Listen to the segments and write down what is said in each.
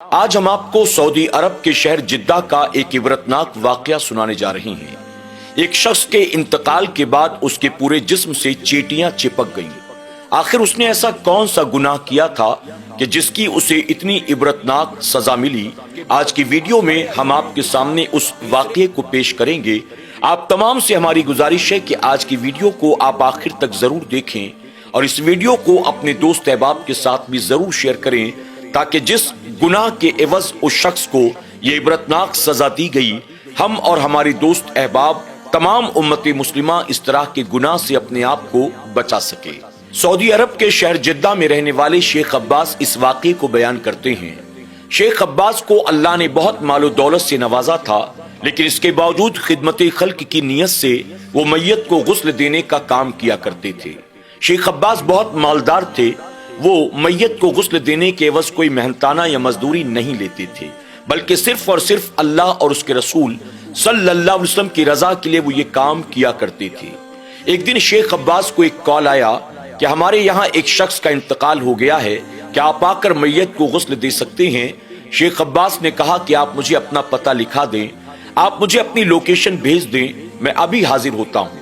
آج ہم آپ کو سعودی عرب کے شہر جدہ کا ایک عبرتناک واقعہ سنانے جا رہے ہیں۔ ایک شخص کے انتقال کے بعد اس کے پورے جسم سے چیٹیاں چپک گئیں۔ آخر اس نے ایسا کون سا گناہ کیا تھا کہ جس کی اسے اتنی عبرتناک سزا ملی؟ آج کی ویڈیو میں ہم آپ کے سامنے اس واقعے کو پیش کریں گے۔ آپ تمام سے ہماری گزارش ہے کہ آج کی ویڈیو کو آپ آخر تک ضرور دیکھیں اور اس ویڈیو کو اپنے دوست احباب کے ساتھ بھی ضرور شیئر کریں تاکہ جس گناہ کے عوض اس شخص کو یہ عبرتناک سزا دی گئی، ہم اور ہمارے دوست احباب تمام امت مسلمہ اس طرح کے گناہ سے اپنے آپ کو بچا سکے۔ سعودی عرب کے شہر جدہ میں رہنے والے شیخ عباس اس واقعے کو بیان کرتے ہیں۔ شیخ عباس کو اللہ نے بہت مال و دولت سے نوازا تھا، لیکن اس کے باوجود خدمت خلق کی نیت سے وہ میت کو غسل دینے کا کام کیا کرتے تھے۔ شیخ عباس بہت مالدار تھے۔ وہ میت کو غسل دینے کے عوض کوئی محنتانہ یا مزدوری نہیں لیتے تھے، بلکہ صرف اور صرف اللہ اور اس کے رسول صلی اللہ علیہ وسلم کی رضا کے لیے وہ یہ کام کیا کرتے تھے۔ ایک دن شیخ عباس کو ایک کال آیا کہ ہمارے یہاں ایک شخص کا انتقال ہو گیا ہے، کیا آپ آ کر میت کو غسل دے سکتے ہیں؟ شیخ عباس نے کہا کہ آپ مجھے اپنا پتہ لکھا دیں، آپ مجھے اپنی لوکیشن بھیج دیں، میں ابھی حاضر ہوتا ہوں۔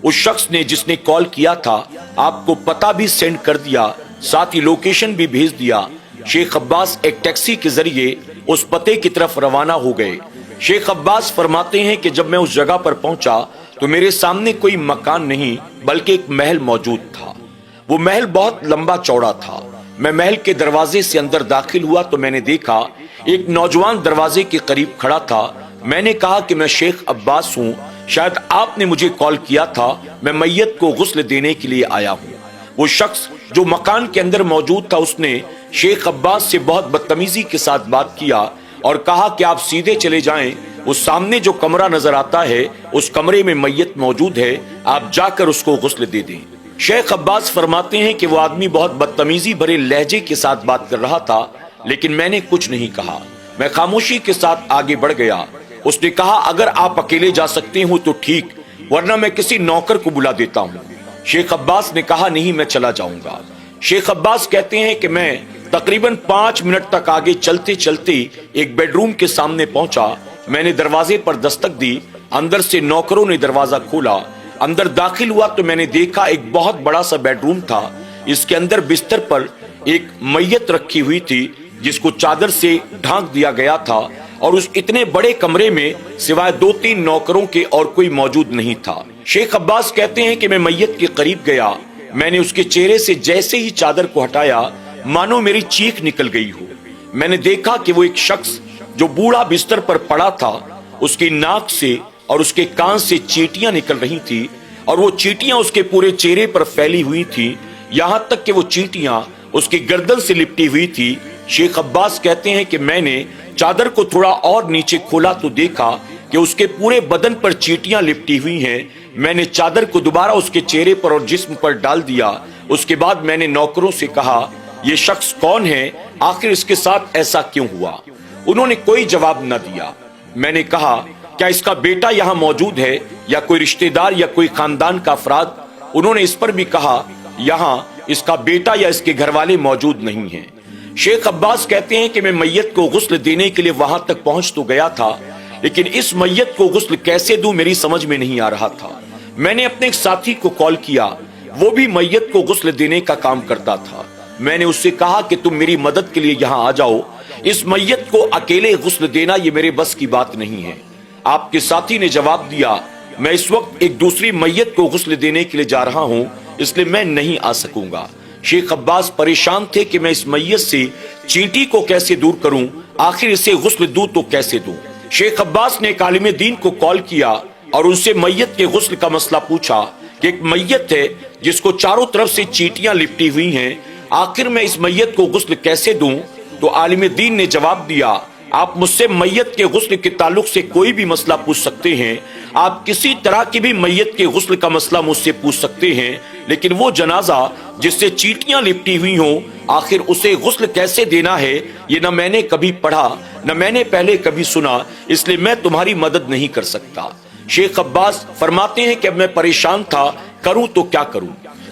اس شخص نے جس نے کال کیا تھا آپ کو پتہ بھی سینڈ کر دیا، ساتھ ہی لوکیشن بھی بھیج دیا۔ شیخ عباس ایک ٹیکسی کے ذریعے اس پتے کی طرف روانہ ہو گئے۔ شیخ عباس فرماتے ہیں کہ جب میں اس جگہ پر پہنچا تو میرے سامنے کوئی مکان نہیں بلکہ ایک محل موجود تھا۔ وہ محل بہت لمبا چوڑا تھا۔ میں محل کے دروازے سے اندر داخل ہوا تو میں نے دیکھا ایک نوجوان دروازے کے قریب کھڑا تھا۔ میں نے کہا کہ میں شیخ عباس ہوں، شاید آپ نے مجھے کال کیا تھا، میں میت کو غسل دینے کے لیے آیا ہوں۔ وہ شخص جو مکان کے اندر موجود تھا اس نے شیخ عباس سے بہت بدتمیزی کے ساتھ بات کیا اور کہا کہ آپ سیدھے چلے جائیں، اس سامنے جو کمرہ نظر آتا ہے اس کمرے میں میت موجود ہے، آپ جا کر اس کو غسل دے دیں۔ شیخ عباس فرماتے ہیں کہ وہ آدمی بہت بدتمیزی بھرے لہجے کے ساتھ بات کر رہا تھا، لیکن میں نے کچھ نہیں کہا۔ میں خاموشی کے ساتھ آگے بڑھ گیا۔ اس نے کہا اگر آپ اکیلے جا سکتے ہوں تو ٹھیک، ورنہ میں کسی نوکر کو بلا دیتا ہوں۔ شیخ عباس نے کہا نہیں، میں چلا جاؤں گا۔ شیخ عباس کہتے ہیں کہ میں تقریباً 5 منٹ تک آگے چلتے چلتے ایک بیڈ روم کے سامنے پہنچا۔ میں نے دروازے پر دستک دی، اندر سے نوکروں نے دروازہ کھولا۔ اندر داخل ہوا تو میں نے دیکھا ایک بہت بڑا سا بیڈ روم تھا۔ اس کے اندر بستر پر ایک میت رکھی ہوئی تھی جس کو چادر سے ڈھانک دیا گیا تھا، اور اس اتنے بڑے کمرے میں سوائے 2-3 نوکروں کے اور کوئی موجود نہیں تھا۔ شیخ عباس کہتے ہیں کہ میں میت کے قریب گیا، میں نے اس کے چہرے سے جیسے ہی چادر کو ہٹایا مانو میری چیخ نکل گئی ہو۔ میں نے دیکھا کہ وہ ایک شخص جو بوڑھا بستر پر پڑا تھا، اس کی ناک سے اور اس کے کان سے چیٹیاں نکل رہی تھی، اور وہ چیٹیاں اس کے پورے چہرے پر پھیلی ہوئی تھی، یہاں تک کہ وہ چیٹیاں اس کی گردن سے لپٹی ہوئی تھی۔ شیخ عباس کہتے ہیں کہ میں نے چادر کو تھوڑا اور نیچے کھولا تو دیکھا کہ اس کے پورے بدن پر چیٹیاں لپٹی ہوئی ہیں۔ میں نے چادر کو دوبارہ اس کے چہرے پر اور جسم پر ڈال دیا۔ اس کے بعد میں نے نوکروں سے کہا یہ شخص کون ہے، آخر اس کے ساتھ ایسا کیوں ہوا؟ انہوں نے کوئی جواب نہ دیا۔ میں نے کہا کیا اس کا بیٹا یہاں موجود ہے یا کوئی رشتہ دار یا کوئی خاندان کا افراد؟ انہوں نے اس پر بھی کہا یہاں اس کا بیٹا یا اس کے گھر والے موجود نہیں ہیں۔ شیخ عباس کہتے ہیں کہ میں میت کو غسل دینے کے لیے وہاں تک پہنچ تو گیا تھا، لیکن اس میت کو غسل کیسے دوں میری سمجھ میں نہیں آ رہا تھا۔ میں نے اپنے ایک ساتھی کو کال کیا، وہ بھی میت کو غسل دینے کا کام کرتا تھا۔ میں نے اس سے کہا کہ تم میری مدد کے لیے یہاں آ جاؤ، اس میت کو اکیلے غسل دینا یہ میرے بس کی بات نہیں ہے۔ آپ کے ساتھی نے جواب دیا میں اس وقت ایک دوسری میت کو غسل دینے کے لیے جا رہا ہوں، اس لیے میں نہیں آ سکوں گا۔ شیخ عباس پریشان تھے کہ میں اس میت سے چینٹی کو کیسے دور کروں، آخر اسے غسل دوں تو کیسے دوں۔ شیخ عباس نے ایک عالم دین کو کال کیا اور ان سے میت کے غسل کا مسئلہ پوچھا کہ ایک میت ہے جس کو چاروں طرف سے چیٹیاں لپٹی ہوئی ہیں، آخر میں اس میت کو غسل کیسے دوں؟ تو عالم دین نے جواب دیا آپ مجھ سے میت کے غسل کے تعلق سے کوئی بھی مسئلہ پوچھ سکتے ہیں، آپ کسی طرح کی بھی میت کے غسل کا مسئلہ مجھ سے پوچھ سکتے ہیں، لیکن وہ جنازہ جس سے چیٹیاں لپٹی ہوئی ہوں آخر اسے غسل کیسے دینا ہے یہ نہ میں نے کبھی پڑھا نہ میں نے پہلے کبھی سنا، اس لیے میں تمہاری مدد نہیں کر سکتا۔ شیخ عباس فرماتے ہیں کہ اب میں پریشان تھا، کروں تو کیا کروں؟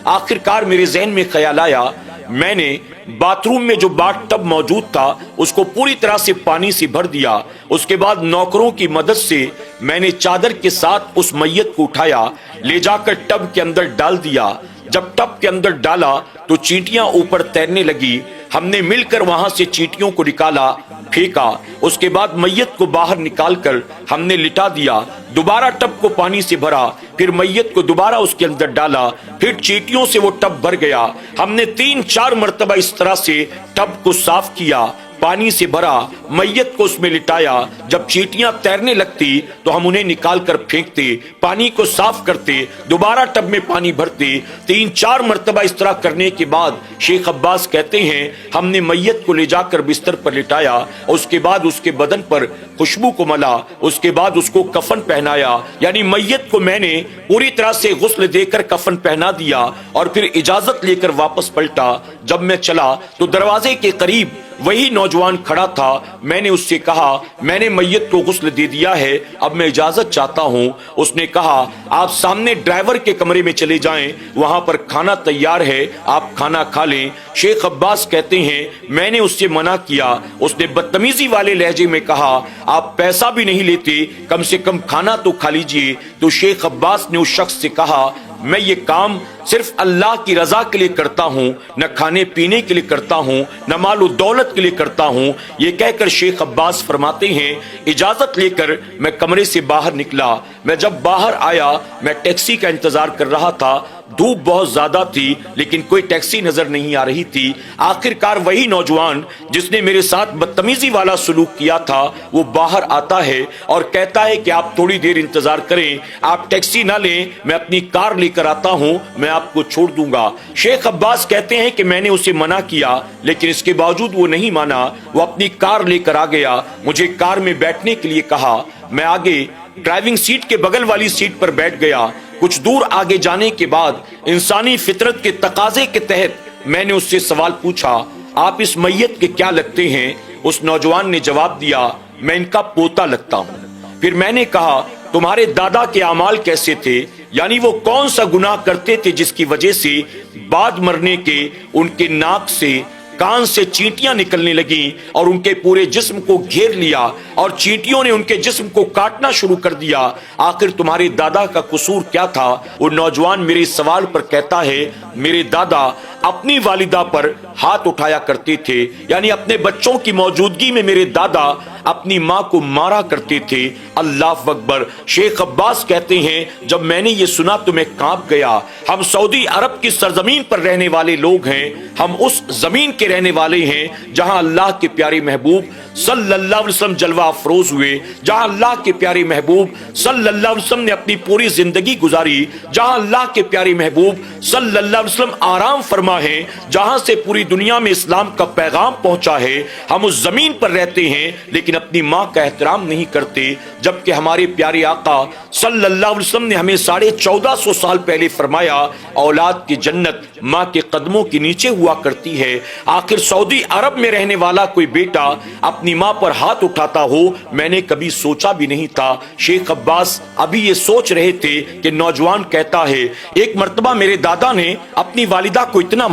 آخر کار میرے ذہن میں خیال آیا میں نے बाथरूम में जो बाथ टब मौजूद था उसको पूरी तरह से पानी से भर दिया। उसके बाद नौकरों की मदद से मैंने चादर के साथ उस मैयत को उठाया, ले जाकर टब के अंदर डाल दिया। जब टब के अंदर डाला तो चींटियां ऊपर तैरने लगी। हमने मिलकर वहां से चींटियों को निकाला, फेंका। उसके बाद मैयत को बाहर निकालकर हमने लिटा दिया। दोबारा टब को पानी से भरा, फिर मैयत को दोबारा उसके अंदर डाला, फिर चींटियों से वो टब भर गया। हमने 3-4 मरतबा इस तरह से टब को साफ किया, पानी से भरा, मैयत को उसमें लिटाया। जब चींटियां तैरने लगती तो हम उन्हें निकाल कर फेंकते, पानी को साफ करते, दोबारा टब में पानी भरते। 3-4 मरतबा इस तरह करने के बाद शेख अब्बास कहते हैं हमने मैयत को ले जाकर बिस्तर पर लिटाया, उसके बाद उसके बदन पर खुशबू को मला, उसके बाद उसको कफन पहनाया। यानी मैयत को मैंने पूरी तरह से गुस्ल देकर कफन पहना दिया और फिर इजाजत लेकर वापस पलटा। जब मैं चला तो दरवाजे के करीब वही नौजवान खड़ा था। मैंने उससे कहा मैंने मैयत को गुस्ल दे दिया है, अब मैं इजाजत चाहता हूँ। उसने कहा आप सामने ड्राइवर के कमरे में चले जाएं, वहां पर खाना तैयार है, आप खाना खा लें। शेख अब्बास कहते हैं मैंने उससे मना किया। उसने बदतमीजी वाले लहजे में कहा आप पैसा भी नहीं लेते, कम से कम खाना तो खा लीजिए। तो शेख अब्बास ने उस शख्स से कहा मैं ये काम सिर्फ अल्लाह की रजा के लिए करता हूँ, न खाने पीने के लिए करता हूँ, न माल दौलत के लिए करता हूँ। ये कहकर शेख अब्बास फरमाते हैं इजाजत लेकर मैं कमरे से बाहर निकला। मैं जब बाहर आया मैं टैक्सी का इंतजार कर रहा था। धूप बहुत ज्यादा थी लेकिन कोई टैक्सी नजर नहीं आ रही थी। आखिरकार वही नौजवान जिसने मेरे साथ बदतमीजी वाला सलूक किया था वो बाहर आता है और कहता है कि आप थोड़ी देर इंतजार करें, आप टैक्सी ना लें, मैं अपनी कार लेकर आता हूं, मैं आपको छोड़ दूंगा। शेख अब्बास कहते हैं कि मैंने उसे मना किया लेकिन इसके बावजूद वो नहीं माना। वो अपनी कार लेकर आ गया, मुझे कार में बैठने के लिए कहा। मैं आगे ड्राइविंग सीट के बगल वाली सीट पर बैठ गया। कुछ दूर आगे जाने के बाद इंसानी फितरत के तकाजे के तहत मैंने उससे सवाल पूछा आप इस मैयत के क्या लगते हैं? उस नौजवान ने जवाब दिया मैं इनका पोता लगता हूँ। फिर मैंने कहा तुम्हारे दादा के अमाल कैसे थे, यानी वो कौन सा गुनाह करते थे जिसकी वजह से बाद मरने के उनके नाक से कान से चींटियां निकलने लगी और उनके पूरे जिस्म को घेर लिया और चींटियों ने उनके जिस्म को काटना शुरू कर दिया। आखिर तुम्हारे दादा का कसूर क्या था? वो नौजवान मेरे सवाल पर कहता है मेरे दादा अपनी वालिदा पर हाथ उठाया करते थे, यानी अपने बच्चों की मौजूदगी में मेरे दादा अपनी माँ को मारा करते थे। अल्लाह अकबर। शेख अब्बास कहते हैं जब मैंने ये सुना तो मैं कांप गया। हम सऊदी अरब की सरजमीन पर रहने वाले लोग हैं, हम उस जमीन के रहने वाले हैं जहां अल्लाह के प्यारे महबूब सल्लल्लाहु अलैहि वसल्लम जलवा अफरोज हुए, जहां अल्लाह के प्यारे महबूब सल्लल्लाहु अलैहि वसल्लम ने अपनी पूरी जिंदगी गुजारी, जहां अल्लाह के प्यारे महबूब सल्लल्लाहु अलैहि वसल्लम आराम फरमा है, जहां से पूरी दुनिया में इस्लाम का पैगाम पहुंचा है। हम उस जमीन पर रहते हैं लेकिन अपनी माँ का एहतराम नहीं करते, जबकि हमारे प्यारे आका सल्लल्लाहु अलैहि वसल्लम ने हमें 1450 साल पहले फरमाया औलाद की जन्नत माँ के कदमों के नीचे हुआ करती है। आखिर सऊदी अरब में रहने वाला कोई बेटा अपनी माँ पर हाथ उठाता हो, मैंने कभी सोचा भी नहीं था। शेख अब्बास अभी ये सोच रहे थे कि नौजवान कहता है एक मर्तबा मेरे दादा ने अपनी वालिदा को इतना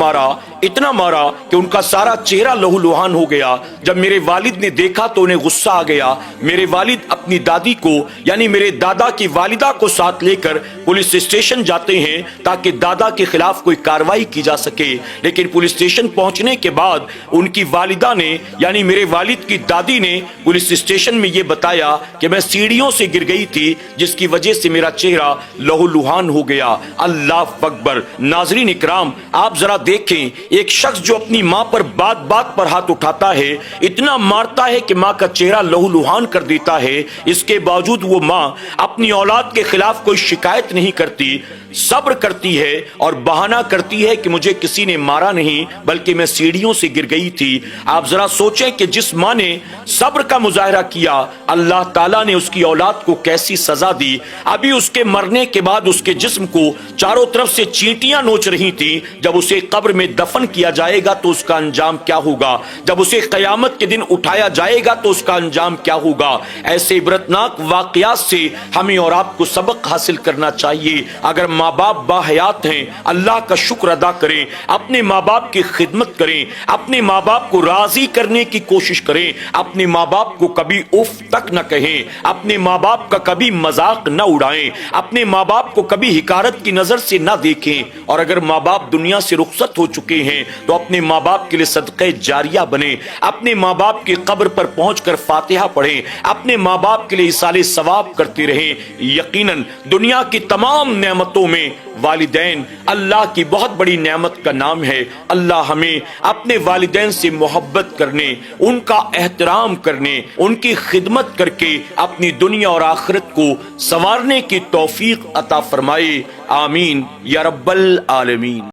मारा कि उनका सारा चेहरा लहूलुहान हो गया। जब मेरे वालिद ने देखा तो उन्हें गुस्सा आ गया। मेरे वालिद अपनी दादी को यानी मेरे दादा की वालिदा को साथ लेकर पुलिस स्टेशन जाते हैं ताकि दादा के खिलाफ कोई कार्रवाई की जा सके। लेकिन पुलिस स्टेशन पहुंचने के बाद उनकी वालिदा ने यानी मेरे वालिद की दादी ने पुलिस स्टेशन में ये बताया कि मैं सीढ़ियों से गिर गई थी जिसकी वजह से मेरा चेहरा लहूलुहान हो गया। अल्लाह अकबर। नाज़रीन इकराम, आप जरा देखें, एक शख्स जो अपनी माँ पर बात बात पर हाथ उठाता है, इतना मारता है कि माँ का चेहरा लहूलुहान कर देता है, इसके बावजूद वो माँ अपनी औलाद के खिलाफ कोई शिकायत नहीं करती, सब्र करती है और बहाना करती है कि मुझे किसी ने मारा नहीं बल्कि मैं सीढ़ियों से गिर गई थी। आप जरा सोचें कि जिस माँ ने सब्र का मुजाहरा किया, अल्लाह ताला ने उसकी औलाद को कैसी सजा दी। अभी उसके मरने के बाद उसके जिस्म को चारों तरफ से चींटियां नोच रही थी। जब उसे कब्र में दफन किया जाएगा तो उसका अंजाम क्या होगा? जब उसे कयामत के दिन उठाया जाएगा तो उसका अंजाम क्या होगा? ऐसे इबरतनाक वाकयात से हमें और आपको सबक हासिल करना चाहिए। अगर माँ बाप बाहयात हैं, अल्लाह का शुक्र अदा करें, अपने माँ बाप की खिदमत करें, अपने माँ बाप को राजी करने की कोशिश करें, अपने माँ बाप को कभी उफ तक न कहें, अपने माँ बाप का कभी मजाक न उड़ाएं, अपने माँ बाप को कभी हिकारत की नजर से न देखें, और अगर माँ बाप दुनिया से रुखसत हो चुके हैं तो अपने माँ बाप के लिए सदक़े जारिया बने, अपने माँ बाप की कब्र पर पहुंचकर फातिहा पढ़ें, अपने माँ बाप के लिए इसाले सवाब करते रहें। यकीनन दुनिया की तमाम नेमतों में वालिदैन अल्लाह की बहुत बड़ी नेमत का नाम है। अल्लाह हमें अपने वालिदैन से मोहब्बत करने, उनका एहतराम करने, उनकी खिदमत करके अपनी दुनिया और आखिरत को संवारने की तौफीक अता फरमाए। आमीन या रब्बल आलमीन।